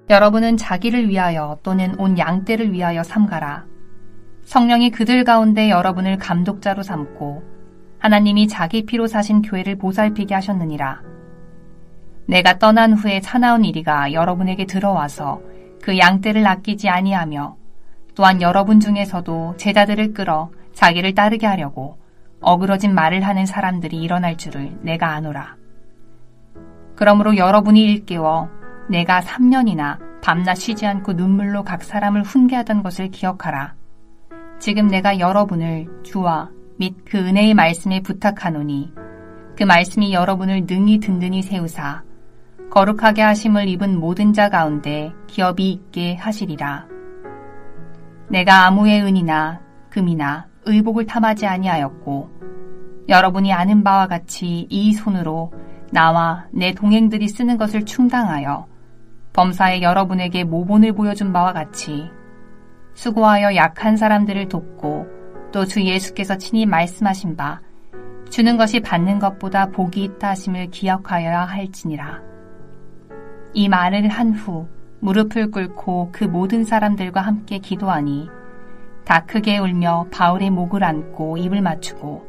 여러분은 자기를 위하여 또는 온 양떼를 위하여 삼가라. 성령이 그들 가운데 여러분을 감독자로 삼고 하나님이 자기 피로 사신 교회를 보살피게 하셨느니라. 내가 떠난 후에 사나운 이리가 여러분에게 들어와서 그 양떼를 아끼지 아니하며 또한 여러분 중에서도 제자들을 끌어 자기를 따르게 하려고 어그러진 말을 하는 사람들이 일어날 줄을 내가 아노라. 그러므로 여러분이 일깨워 내가 3년이나 밤낮 쉬지 않고 눈물로 각 사람을 훈계하던 것을 기억하라. 지금 내가 여러분을 주와 및 그 은혜의 말씀에 부탁하노니 그 말씀이 여러분을 능히 든든히 세우사 거룩하게 하심을 입은 모든 자 가운데 기업이 있게 하시리라. 내가 아무의 은이나 금이나 의복을 탐하지 아니하였고 여러분이 아는 바와 같이 이 손으로 나와 내 동행들이 쓰는 것을 충당하여 범사에 여러분에게 모본을 보여준 바와 같이 수고하여 약한 사람들을 돕고 또 주 예수께서 친히 말씀하신 바 주는 것이 받는 것보다 복이 있다 하심을 기억하여야 할지니라. 이 말을 한 후 무릎을 꿇고 그 모든 사람들과 함께 기도하니 다 크게 울며 바울의 목을 안고 입을 맞추고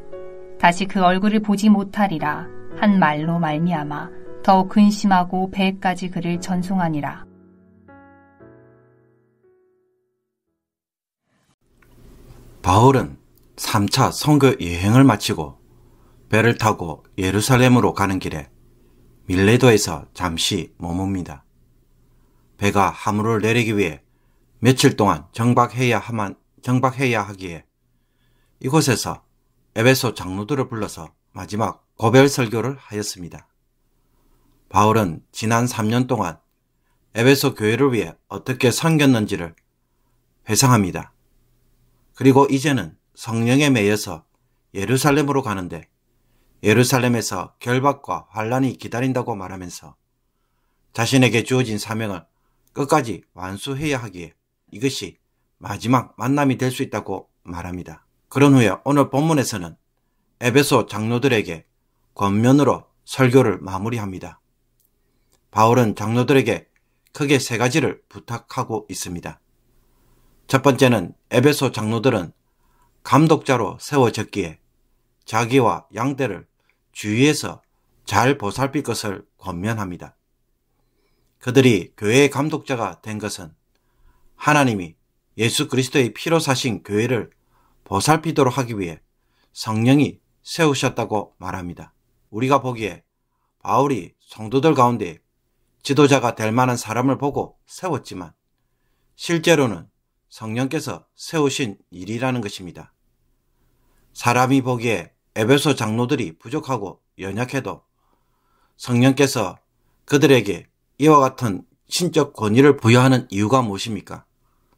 다시 그 얼굴을 보지 못하리라 한 말로 말미암아 더욱 근심하고 배에까지 그를 전송하니라. 바울은 3차 선교 여행을 마치고 배를 타고 예루살렘으로 가는 길에 밀레도에서 잠시 머뭅니다. 배가 하물을 내리기 위해 며칠 동안 정박해야 하기에 이곳에서 에베소 장로들을 불러서 마지막 고별 설교를 하였습니다. 바울은 지난 3년 동안 에베소 교회를 위해 어떻게 섬겼는지를 회상합니다. 그리고 이제는 성령에 매여서 예루살렘으로 가는데 예루살렘에서 결박과 환란이 기다린다고 말하면서 자신에게 주어진 사명을 끝까지 완수해야 하기에 이것이 마지막 만남이 될 수 있다고 말합니다. 그런 후에 오늘 본문에서는 에베소 장로들에게 권면으로 설교를 마무리합니다. 바울은 장로들에게 크게 3가지를 부탁하고 있습니다. 첫 번째는 에베소 장로들은 감독자로 세워졌기에 자기와 양떼를 주위에서 잘 보살필 것을 권면합니다. 그들이 교회의 감독자가 된 것은 하나님이 예수 그리스도의 피로 사신 교회를 보살피도록 하기 위해 성령이 세우셨다고 말합니다. 우리가 보기에 바울이 성도들 가운데 지도자가 될 만한 사람을 보고 세웠지만 실제로는 성령께서 세우신 일이라는 것입니다. 사람이 보기에 에베소 장로들이 부족하고 연약해도 성령께서 그들에게 이와 같은 신적 권위를 부여하는 이유가 무엇입니까?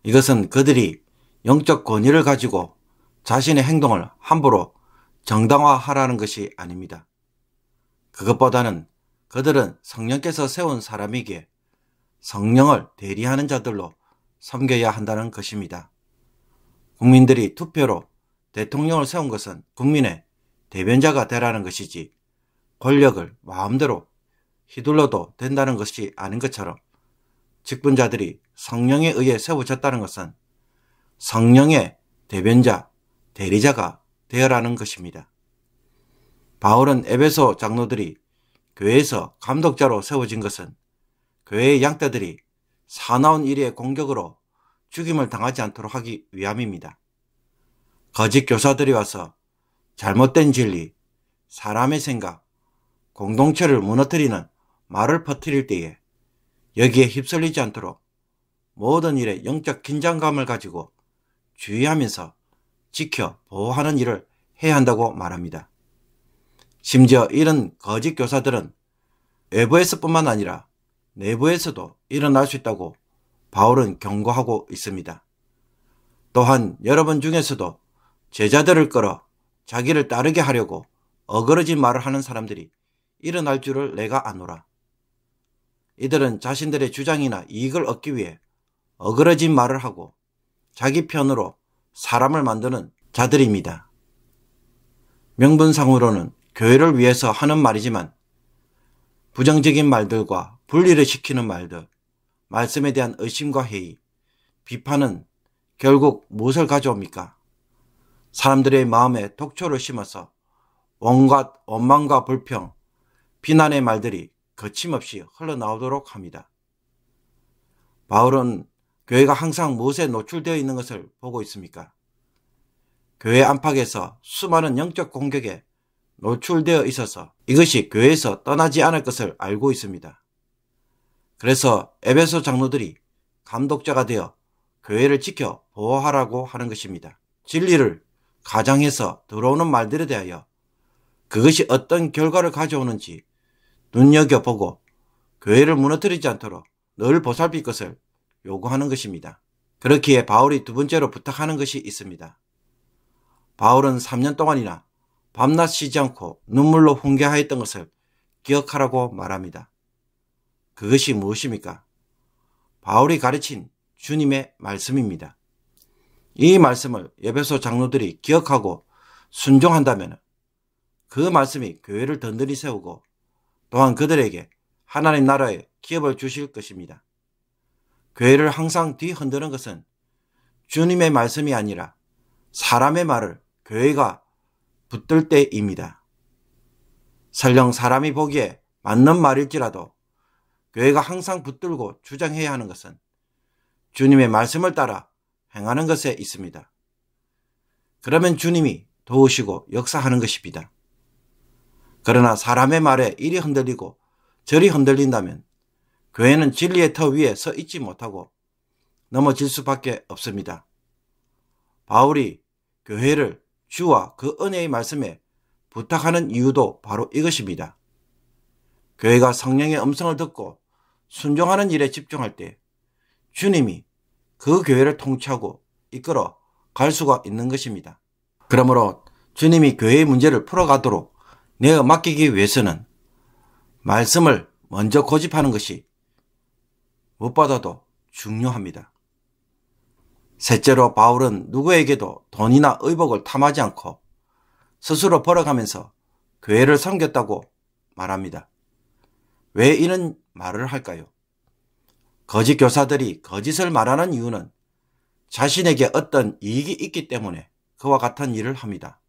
이것은 그들이 영적 권위를 가지고 자신의 행동을 함부로 정당화하라는 것이 아닙니다. 그것보다는 그들은 성령께서 세운 사람이기에 성령을 대리하는 자들로 섬겨야 한다는 것입니다. 국민들이 투표로 대통령을 세운 것은 국민의 대변자가 되라는 것이지 권력을 마음대로 휘둘러도 된다는 것이 아닌 것처럼 직분자들이 성령에 의해 세워졌다는 것은 성령의 대변자, 대리자가 되어라는 것입니다. 바울은 에베소 장로들이 교회에서 감독자로 세워진 것은 교회의 양떼들이 사나운 이리의 공격으로 죽임을 당하지 않도록 하기 위함입니다. 거짓 교사들이 와서 잘못된 진리, 사람의 생각, 공동체를 무너뜨리는 말을 퍼뜨릴 때에 여기에 휩쓸리지 않도록 모든 일에 영적 긴장감을 가지고 주의하면서 지켜 보호하는 일을 해야 한다고 말합니다. 심지어 이런 거짓 교사들은 외부에서뿐만 아니라 내부에서도 일어날 수 있다고 바울은 경고하고 있습니다. 또한 여러분 중에서도 제자들을 끌어 자기를 따르게 하려고 어그러진 말을 하는 사람들이 일어날 줄을 내가 아노라. 이들은 자신들의 주장이나 이익을 얻기 위해 어그러진 말을 하고 자기 편으로 사람을 만드는 자들입니다. 명분상으로는 교회를 위해서 하는 말이지만 부정적인 말들과 분리를 시키는 말들, 말씀에 대한 의심과 회의, 비판은 결국 무엇을 가져옵니까? 사람들의 마음에 독초를 심어서 온갖 원망과 불평, 비난의 말들이 거침없이 흘러나오도록 합니다. 바울은 교회가 항상 무엇에 노출되어 있는 것을 보고 있습니까? 교회 안팎에서 수많은 영적 공격에 노출되어 있어서 이것이 교회에서 떠나지 않을 것을 알고 있습니다. 그래서 에베소 장로들이 감독자가 되어 교회를 지켜 보호하라고 하는 것입니다. 진리를 가장해서 들어오는 말들에 대하여 그것이 어떤 결과를 가져오는지 눈여겨보고 교회를 무너뜨리지 않도록 늘 보살필 것을 요구하는 것입니다. 그렇기에 바울이 두 번째로 부탁하는 것이 있습니다. 바울은 3년 동안이나 밤낮 쉬지 않고 눈물로 훈계하였던 것을 기억하라고 말합니다. 그것이 무엇입니까? 바울이 가르친 주님의 말씀입니다. 이 말씀을 에베소 장로들이 기억하고 순종한다면 그 말씀이 교회를 든든히 세우고 또한 그들에게 하나님 나라의 기업을 주실 것입니다. 교회를 항상 뒤흔드는 것은 주님의 말씀이 아니라 사람의 말을 교회가 붙들 때입니다. 설령 사람이 보기에 맞는 말일지라도 교회가 항상 붙들고 주장해야 하는 것은 주님의 말씀을 따라 행하는 것에 있습니다. 그러면 주님이 도우시고 역사하는 것입니다. 그러나 사람의 말에 이리 흔들리고 저리 흔들린다면 교회는 진리의 터 위에 서 있지 못하고 넘어질 수밖에 없습니다. 바울이 교회를 주와 그 은혜의 말씀에 부탁하는 이유도 바로 이것입니다. 교회가 성령의 음성을 듣고 순종하는 일에 집중할 때 주님이 그 교회를 통치하고 이끌어 갈 수가 있는 것입니다. 그러므로 주님이 교회의 문제를 풀어가도록 내어 맡기기 위해서는 말씀을 먼저 고집하는 것이 무엇보다도 중요합니다. 셋째로 바울은 누구에게도 돈이나 의복을 탐하지 않고 스스로 벌어가면서 교회를 섬겼다고 말합니다. 왜 이런 말을 할까요? 거짓 교사들이 거짓을 말하는 이유는 자신에게 어떤 이익이 있기 때문에 그와 같은 일을 합니다.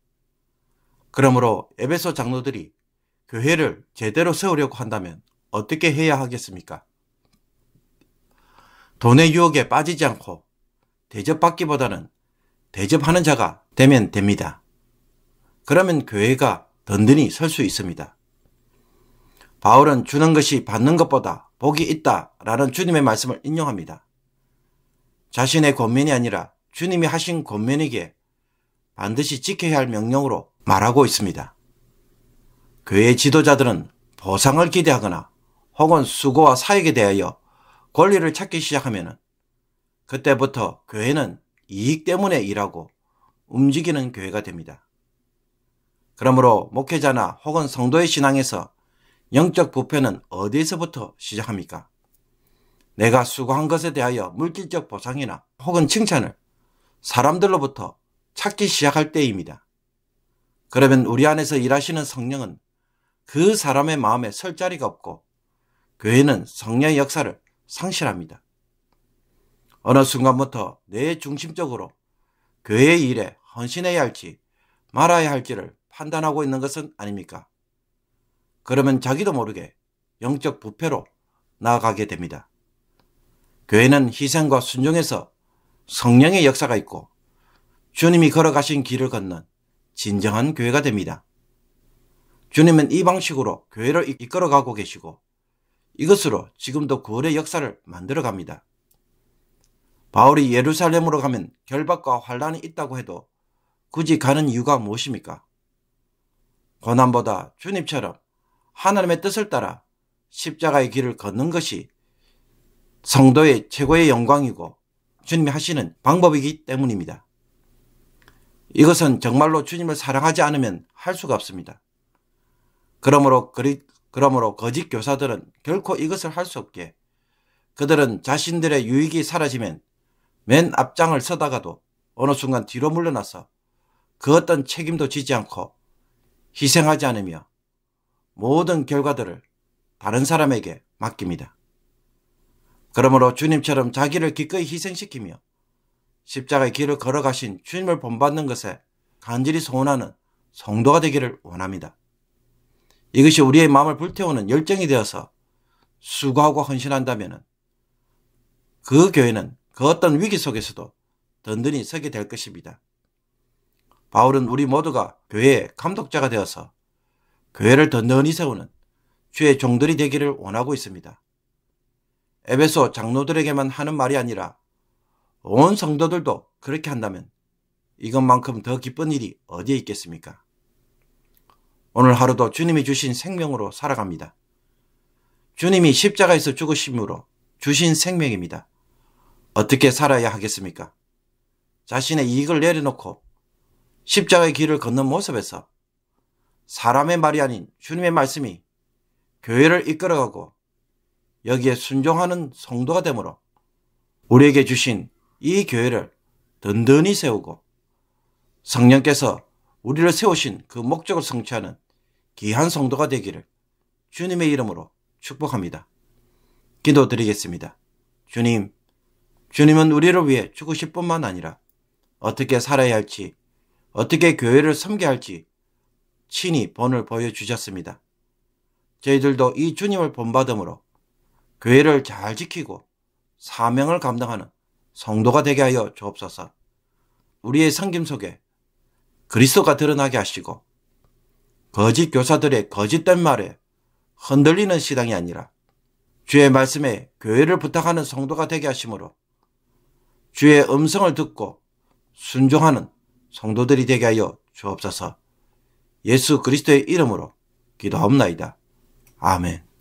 그러므로 에베소 장로들이 교회를 제대로 세우려고 한다면 어떻게 해야 하겠습니까? 돈의 유혹에 빠지지 않고 대접받기보다는 대접하는 자가 되면 됩니다. 그러면 교회가 든든히 설 수 있습니다. 바울은 주는 것이 받는 것보다 복이 있다라는 주님의 말씀을 인용합니다. 자신의 권면이 아니라 주님이 하신 권면이기에 반드시 지켜야 할 명령으로 말하고 있습니다. 교회의 지도자들은 보상을 기대하거나 혹은 수고와 사역에 대하여 권리를 찾기 시작하면 그때부터 교회는 이익 때문에 일하고 움직이는 교회가 됩니다. 그러므로 목회자나 혹은 성도의 신앙에서 영적 부패는 어디에서부터 시작합니까? 내가 수고한 것에 대하여 물질적 보상이나 혹은 칭찬을 사람들로부터 찾기 시작할 때입니다. 그러면 우리 안에서 일하시는 성령은 그 사람의 마음에 설 자리가 없고 교회는 성령의 역사를 상실합니다. 어느 순간부터 내 중심적으로 교회의 일에 헌신해야 할지 말아야 할지를 판단하고 있는 것은 아닙니까? 그러면 자기도 모르게 영적 부패로 나아가게 됩니다. 교회는 희생과 순종에서 성령의 역사가 있고 주님이 걸어가신 길을 걷는 진정한 교회가 됩니다. 주님은 이 방식으로 교회를 이끌어가고 계시고 이것으로 지금도 구원의 역사를 만들어갑니다. 바울이 예루살렘으로 가면 결박과 환란이 있다고 해도 굳이 가는 이유가 무엇입니까? 고난보다 주님처럼 하나님의 뜻을 따라 십자가의 길을 걷는 것이 성도의 최고의 영광이고 주님이 하시는 방법이기 때문입니다. 이것은 정말로 주님을 사랑하지 않으면 할 수가 없습니다. 그러므로 거짓 교사들은 결코 이것을 할 수 없게 그들은 자신들의 유익이 사라지면 맨 앞장을 서다가도 어느 순간 뒤로 물러나서 그 어떤 책임도 지지 않고 희생하지 않으며 모든 결과들을 다른 사람에게 맡깁니다. 그러므로 주님처럼 자기를 기꺼이 희생시키며 십자가의 길을 걸어가신 주님을 본받는 것에 간절히 소원하는 성도가 되기를 원합니다. 이것이 우리의 마음을 불태우는 열정이 되어서 수고하고 헌신한다면 그 교회는 그 어떤 위기 속에서도 든든히 서게 될 것입니다. 바울은 우리 모두가 교회의 감독자가 되어서 교회를 든든히 세우는 주의 종들이 되기를 원하고 있습니다. 에베소 장로들에게만 하는 말이 아니라 온 성도들도 그렇게 한다면 이것만큼 더 기쁜 일이 어디에 있겠습니까? 오늘 하루도 주님이 주신 생명으로 살아갑니다. 주님이 십자가에서 죽으심으로 주신 생명입니다. 어떻게 살아야 하겠습니까? 자신의 이익을 내려놓고 십자가의 길을 걷는 모습에서 사람의 말이 아닌 주님의 말씀이 교회를 이끌어가고 여기에 순종하는 성도가 되므로 우리에게 주신 이 교회를 든든히 세우고 성령께서 우리를 세우신 그 목적을 성취하는 귀한 성도가 되기를 주님의 이름으로 축복합니다. 기도드리겠습니다. 주님은 우리를 위해 죽으실 뿐만 아니라 어떻게 살아야 할지, 어떻게 교회를 섬겨야 할지 친히 본을 보여주셨습니다. 저희들도 이 주님을 본받음으로 교회를 잘 지키고 사명을 감당하는 성도가 되게 하여 주옵소서. 우리의 섬김 속에 그리스도가 드러나게 하시고 거짓 교사들의 거짓된 말에 흔들리는 신앙이 아니라 주의 말씀에 교회를 부탁하는 성도가 되게 하심으로 주의 음성을 듣고 순종하는 성도들이 되게 하여 주옵소서. 예수 그리스도의 이름으로 기도하옵나이다. 아멘.